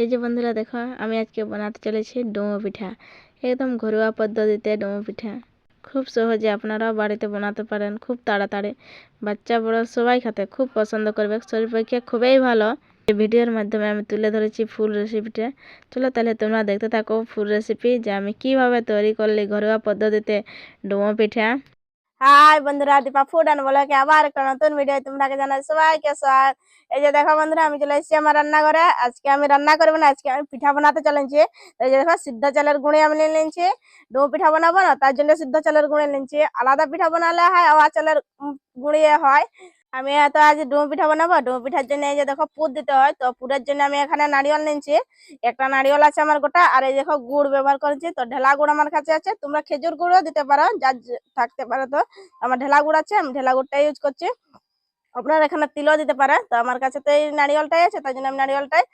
এই যে বন্ধুরা দেখো, আমি আজকে বানাতে চলেছি ডুমো পিঠা। একদম ঘরোয়া পদ্ধতিতে ডুমো পিঠা, খুব সহজে আপনারাও বাড়িতে বানাতে পারেন। খুব তাড়াতাড়ি, বাচ্চা বড় সবাই খেতে খুব পছন্দ করবে, শরীর পক্ষে খুবই ভালো। এই ভিডিওর মাধ্যমে আমি তুলে ধরেছি ফুল রেসিপিটা। চলো তাহলে তোমরা দেখতে থাকো ফুল রেসিপি, যে আমি কিভাবে তৈরি করলি ঘরোয়া পদ্ধতিতে ডুমো পিঠা। হাই বন্ধুরা, দীপা ফুড অ্যান্ড ব্লগে আবার একটা নতুন ভিডিও তোমাকে জানাই সবাইকে স্বাগত। এই যে দেখো বন্ধুরা, আমি চলে এসেছি আমার রান্নাঘরে। আজকে আমি রান্না করবো না, আজকে আমি পিঠা বানাতে চলেছি। এই যে দেখো, সিদ্ধ চালের গুঁড়ি আমি নিয়ে নিয়েছি। ডো পিঠা বানাবো না, তার জন্য সিদ্ধ চালের গুঁড়ি নিয়েছি। আলাদা পিঠা বানালে হয়, আওয়া চালের গুঁড়ি হয়। আমি তো আজ ডুমো পিঠা বানাবো। ডুমো পিঠার জন্য এই যে দেখো পুর দিতে হয়, তো পুরের জন্য আমি এখানে নারিয়েল নিয়েছি। একটা নারিয়েল আছে আমার গোটা, আর এই দেখো গুড় ব্যবহার করেছি। তো ঢেলা গুড় আমার কাছে আছে, তোমরা খেজুর গুড়ও দিতে পারো, যার থাকতে পারে। তো আমার ঢেলা গুড় আছে, আমি ঢেলা গুড়টা ইউজ করছি। আপনার এখানে তিলও দিতে পারে, তো আমার কাছে তো এই নারিয়েলটাই আছে, তাই জন্য আমি নারিয়েলটাই।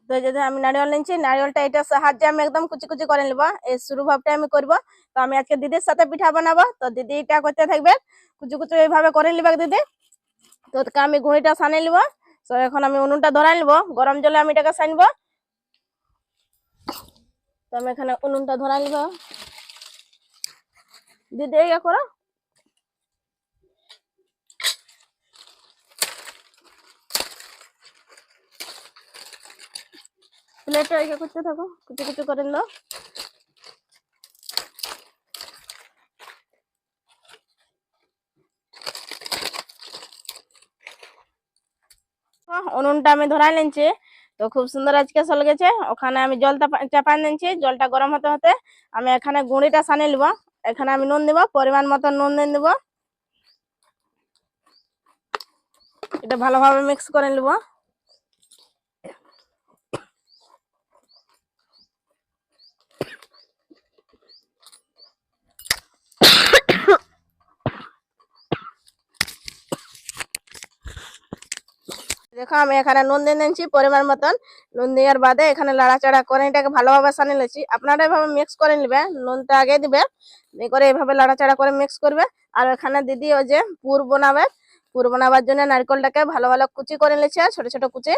তো যদি আমি নারিয়েল নিচ্ছি, নারিয়েলটা এটার সাহায্যে আমি একদম কুচি কুচি করে নেবো। এই শুরু ভাবটা আমি করব। তো আমি আজকে দিদির সাথে পিঠা বানাবো, তো দিদি এটা করতে থাকবে। কুচি কুচি এইভাবে করে নিবে দিদি। তো আমি গুঁড়িটা সানিয়ে নিবো। তো এখন আমি উনুনটা ধরাই নিবো, গরম জলে আমি এটাকে সানবো। তো আমি এখানে উনুনটা ধরাই নিবো। দিদি ইয়ে করো, প্লেটটা ইয়ে করতে থাকো, কুচি কুচি করে নিলো। উনুনটা আমি ধরাই নিচ্ছি। তো খুব সুন্দর আজকে চলে গেছে। ওখানে আমি জলটা চাপাই নিচ্ছি, জলটা গরম হতে হতে আমি এখানে গুঁড়িটা সানিয়ে নিব। এখানে আমি নুন দিব, পরিমাণ মতো নুন দিয়ে দিব। এটা ভালোভাবে মিক্স করে নিব। দেখো, আমি এখানে নুন দিয়ে নিচ্ছি পরিমাণ মতন। নুন দেওয়ার বাদে এখানে লাড়াচাড়া করে এটাকে ভালোভাবে সানিয়ে নিচ্ছি। আপনারা এভাবে মিক্স করে নিবে, নুনটা আগে দিবে, দিয়ে করে এইভাবে লাড়াচাড়া করে মিক্স করবে। আর এখানে দিদি ওই যে পুর বানাবে, পুর বানাবার জন্য নারকেলটাকে ভালো ভালো কুচি করে নিচ্ছে, ছোট ছোট কুচি।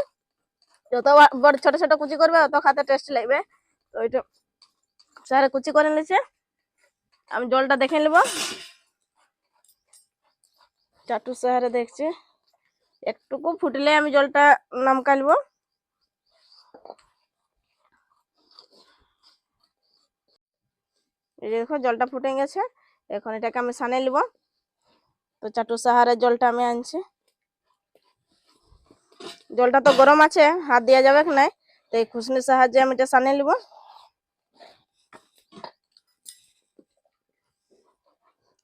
যত বড় ছোট ছোট কুচি করবে তত খাতে টেস্ট লাগবে। তো ওইটা স্যার কুচি করে নিচ্ছে। আমি জলটা দেখে নেব, চাটু সাহারে দেখছি। একটুকু ফুটলে আমি জলটা নামকা নেব। এই দেখো জলটা ফুটে গেছে, এখন এটাকে আমি সানিয়ে নেব। তো চাটু সাহারে জলটা আমি আনছি। জলটা তো গরম আছে, হাত দেওয়া যাবে না, তো এই খুশনির সাহায্যে আমি এটা সানিয়ে নেব।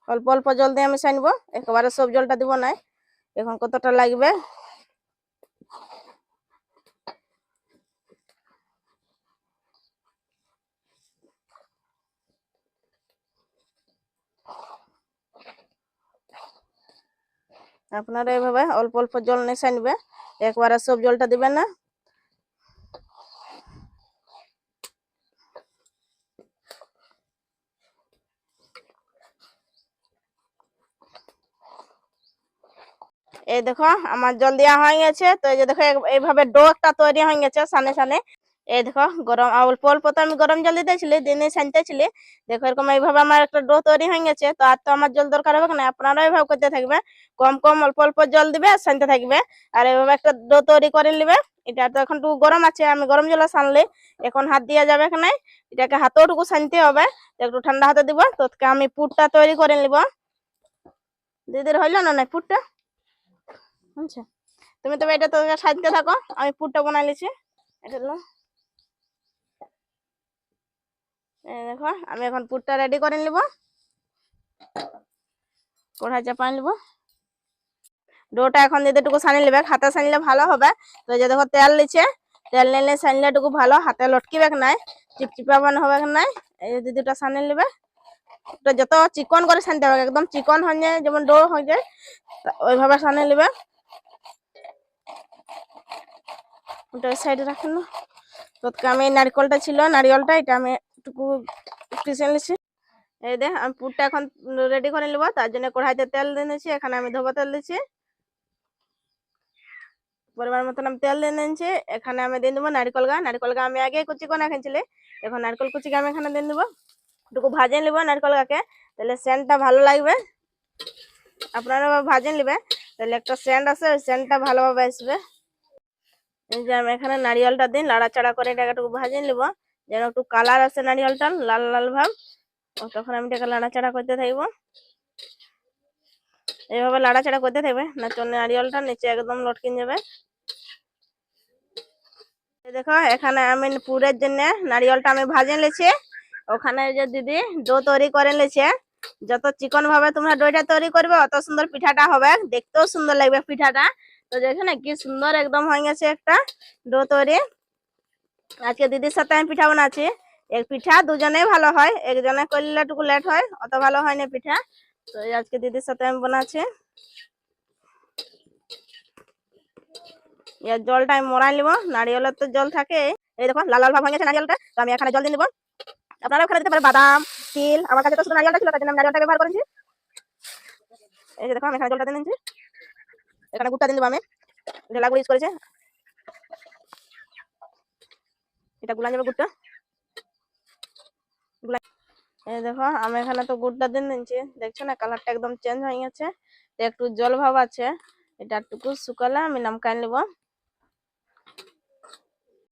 অল্প অল্প জল দিয়ে আমি সানবো, একেবারে সব জলটা দিব না। এখন কতটা লাগবে আপনারা এইভাবে অল্প অল্প জল নিয়ে সানবে, একবারে সব জলটা দিবেন না। এই দেখো আমার জল দেওয়া হয়ে গেছে। তো এই যে দেখো এইভাবে ডো একটা তৈরি হয়ে গেছে সানে সানে। এই দেখো গরম অল্প অল্প তো আমি গরম জল দিতেছিলি, দিনে ছানতেছিলি। দেখো এরকম এইভাবে আমার একটা ডো তৈরি হয়ে গেছে। তো আর তো আমার জল দরকার হবে না, আপনারা এইভাবে করতে থাকবে। কম কম অল্প অল্প জল দিবে, সানতে থাকবে। আর এইভাবে একটা ডো তৈরি করে নিবে। এটা তো এখন টুকু গরম আছে, আমি গরম জলে সানলে এখন হাত দেওয়া যাবে না, এটাকে হাতেওটুকু সানতে হবে। একটু ঠান্ডা হাতে দিব। তো আমি পুরটা তৈরি করে নিব। দিদির হইলো না না পুরটা? আচ্ছা, তুমি তবে এটা তো সাজতে থাকো, আমি পুরটা বানাই নিছি। এটা দেখো, আমি এখন পুরটা রেডি করে নিব। কড়াই চাপাই নিব। ডোটা এখন দিদিটুকু সানি নেবে, হাতে সানলে ভালো হবে। তো যে দেখো তেল নিচ্ছে, তেল নিলে সানলে টুকু ভালো, হাতে লটকিবে নাই, চিপচিপা বান হবে নাই। এই যে দিদিটা সানি নেবে। ওটা যত চিকন করে সানতে হবে, একদম চিকন হয়ে যায় যেমন ডো হয়ে যায়, ওইভাবে সানি নেবে। ওটা সাইডে রাখেন না। তো আমি নারকেলটা ছিল, নারিয়েলটা এটা আমি একটু পিষে নিচ্ছি। এই দেখ, আমি পুরটা এখন রেডি করে নেবো, তার জন্য কড়াইতে তেল দিয়ে নিচ্ছি। এখানে আমি ধোবা তেল দিচ্ছি। পরিমাণ মতন আমি তেল দিয়ে নিয়েছি। এখানে আমি দিয়ে দেবো নারকেল গা আমি আগে কুচি করে রেখেছিলি। এখন নারকেল কুচিকে আমি এখানে দিয়ে দেবো, একটু ভাজে নেবো নারকেল গাকে, তাহলে সেন্টটা ভালো লাগবে। আপনারা ভাজে নেবে, তাহলে একটা সেন্ট আছে, ওই সেন্টটা ভালোভাবে আসবে। এই যে আমি এখানে নারিয়েলটা দিন লাড়াচাড়া করে এটাকে একটু ভাজে নেব, যেন একটু কালার আসে নারিয়েলটা লাল লাল ভাব। তখন আমি এটাকে লাড়াচাড়া করতে থাকবো, এইভাবে লাড়াচাড়া করতে থাকবে, না তো নারিয়েলটা নিচে একদম লটকিন যাবে। দেখো এখানে আমি পুরের জন্য নারিয়েলটা আমি ভাজে নিয়েছি। ওখানে যে দিদি ডো তৈরি করে নিয়েছে, যত চিকন ভাবে তোমরা ডোটা তৈরি করবে অত সুন্দর পিঠাটা হবে, দেখতেও সুন্দর লাগবে পিঠাটা। তো যেখানে কি সুন্দর একদম হয়ে গেছে একটা ডো তৈরি। আজকে দিদির সাথে আমি পিঠা বানাচ্ছি। এক পিঠা দুজনেই ভালো হয়, একজনে করলে একটু লেট হয়, অত ভালো হয় না পিঠা। তো আজকে দিদির সাথে আমি বানাচ্ছি। এর জলটা আমি মরাই নিব, নারিয়েলের তো জল থাকে। এই দেখো লাল লাল ভাব হয়ে গেছে নারিয়েলটা, তো আমি এখানে জল দিয়ে দিব। আপনারা ওখানে দিতে পারেন বাদাম তিল, আমার কাছে তো শুধু নারিয়েলটা ছিল, তার জন্য আমি নারিয়েলটা ব্যবহার করেছি। এই যে দেখো আমি এখানে জলটা দিয়ে নিচ্ছি, এখানে গুড়টা দিয়ে দেবো আমি, ঢেলা গুড় ইউজ করেছে, এটা গুলা যাবে গুড়টা। এই দেখো আমি এখানে তো গুড়টা দিয়ে নিচ্ছি, দেখছো না কালারটা একদম চেঞ্জ হয়ে গেছে, একটু জল ভাব আছে। এটা একটু শুকালে আমি নামকাই নেবো।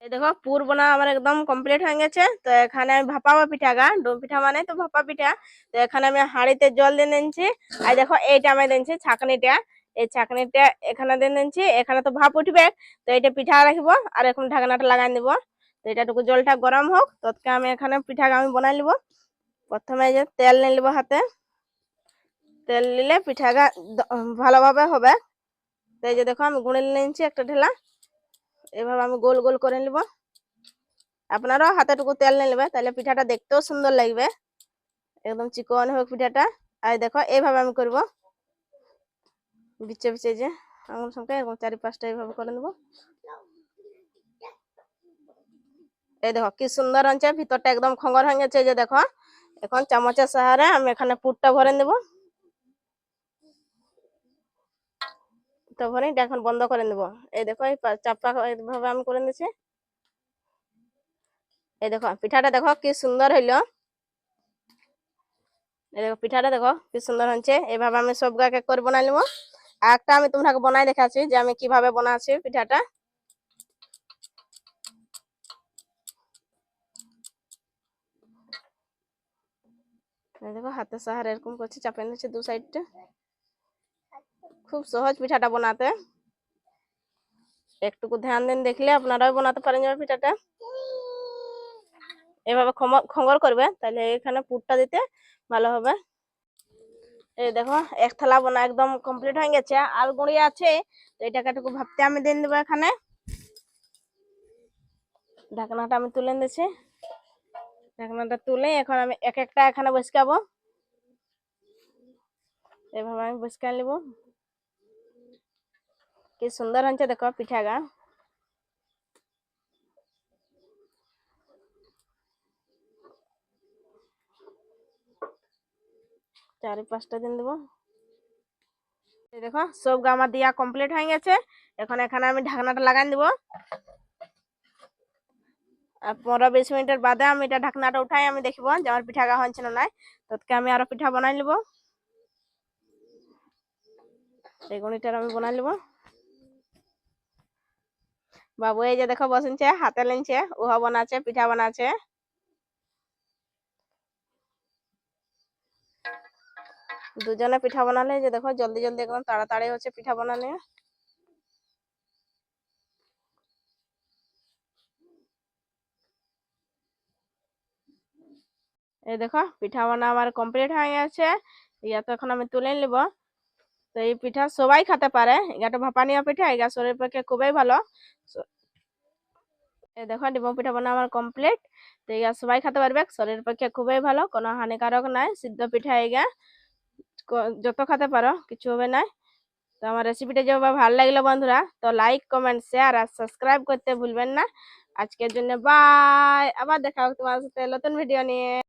এই দেখো পুর বোনা আমার একদম কমপ্লিট হয়ে গেছে। তো এখানে আমি ভাপাবো পিঠা গা, ডোম পিঠা মানে তো ভাপা পিঠা। তো এখানে আমি হাঁড়িতে জল দিয়ে নিচ্ছি। আর দেখো এইটা আমি দিচ্ছি ছাঁকনিটা, এই ছাঁকনিটা এখানে দিয়ে নিচ্ছি। এখানে তো ভাপ উঠবে, তো এটা পিঠা রাখবো আর এখন ঢাকনাটা লাগাই দিব। তো এটাটুকু জলটা গরম হোক, ততকে আমি এখানে পিঠা আমি বানাই নিব। প্রথমে যে তেল নিয়ে নিব হাতে, তেল নিলে পিঠা গা ভালোভাবে হবে। তো এই যে দেখো আমি গুঁড়ে নিচ্ছি একটা ঢেলা, এভাবে আমি গোল গোল করে নিব। আপনারাও হাতেটুকু তেল নিয়ে নেবে, তাহলে পিঠাটা দেখতেও সুন্দর লাগবে, একদম চিকন হোক পিঠাটা। আর দেখো এইভাবে আমি করব, বিচে বিচে যে আঙুল সঙ্গে এবং 4-5টা এইভাবে করে নেবো। এই দেখো কি সুন্দর হচ্ছে, ভিতরটা একদম খঙ্গর হয়ে গেছে। যে দেখো এখন চামচের সাহায্যে আমি এখানে পুরটা ভরে নেব। তো ভরে এটা এখন বন্ধ করে নেব। এই দেখো এই চাপা এইভাবে আমি করে নিচ্ছি। এই দেখো পিঠাটা দেখো কি সুন্দর হইলো, এই দেখো পিঠাটা দেখো কি সুন্দর হচ্ছে। এইভাবে আমি সব গাকে করে বানাই নেবো। আর একটা আমি তোমাকে বানাই দেখাচ্ছি যে আমি কিভাবে বানাচ্ছি পিঠাটা। দেখো হাতের সাহায্যে এরকম করছি, চাপে নিচ্ছি দু সাইডটা। খুব সহজ পিঠাটা বানাতে, একটুকু ধ্যান দিন দেখলে আপনারাও বানাতে পারেন যাবে পিঠাটা। এভাবে খঙ্গর করবে, তাহলে এখানে পুরটা দিতে ভালো হবে। এই দেখো এক থালা বোনা একদম কমপ্লিট হয়ে গেছে, আর গুঁড়ি আছে। তো এটাকে একটু ভাবতে আমি দিয়ে দেবো এখানে। ঢাকনাটা আমি তুলে দিচ্ছি, ঢাকনাটা তুলে এখন আমি এক একটা এখানে বসকাবো। এভাবে আমি বসকাই নেবো। কি সুন্দর হচ্ছে দেখো পিঠা গা। 4-5টা দিন দেবো। দেখো সব গা আমার দিয়া কমপ্লিট হয়ে গেছে। এখন এখানে আমি ঢাকনাটা লাগাই দিব, আর 15-20 মিনিটের বাদে আমি এটা ঢাকনাটা উঠাই আমি দেখবো যে আমার পিঠা গা হচ্ছে না নাই। ততকে আমি আরো পিঠা বানাই নিব, বেগুনিটার আমি বানাই নিব। বাবু এই যে দেখো বসেছে হাতে লেনছে, উহা বানাচ্ছে পিঠা বানাচ্ছে। দুজনে পিঠা বানালে যে দেখো জলদি জলদি একদম তাড়াতাড়ি হচ্ছে পিঠা বানানো। এই দেখো পিঠা বানা আমার কমপ্লিট হয়ে গেছে। ইয়া তো এখন আমি তুলে নিব। তো এই পিঠা সবাই খেতে পারে, এটা ভাপানিয়া পিঠা, এটা শরীরের পক্ষে খুবই ভালো। এই দেখো ডিম পিঠা বানা আমার কমপ্লিট। তো এটা সবাই খেতে পারবে, শরীরের পক্ষে খুবই ভালো, কোনো হানিকারক নাই। সিদ্ধ পিঠা এগা যত খেতে পারো কিছু হবে না। তো আমার রেসিপিটা যেভাবে ভালো লাগলো বন্ধুরা, তো লাইক কমেন্ট শেয়ার আর সাবস্ক্রাইব করতে ভুলবেন না। আজকের জন্য বাই, আবার দেখা হবে তোমার সাথে নতুন ভিডিও নিয়ে।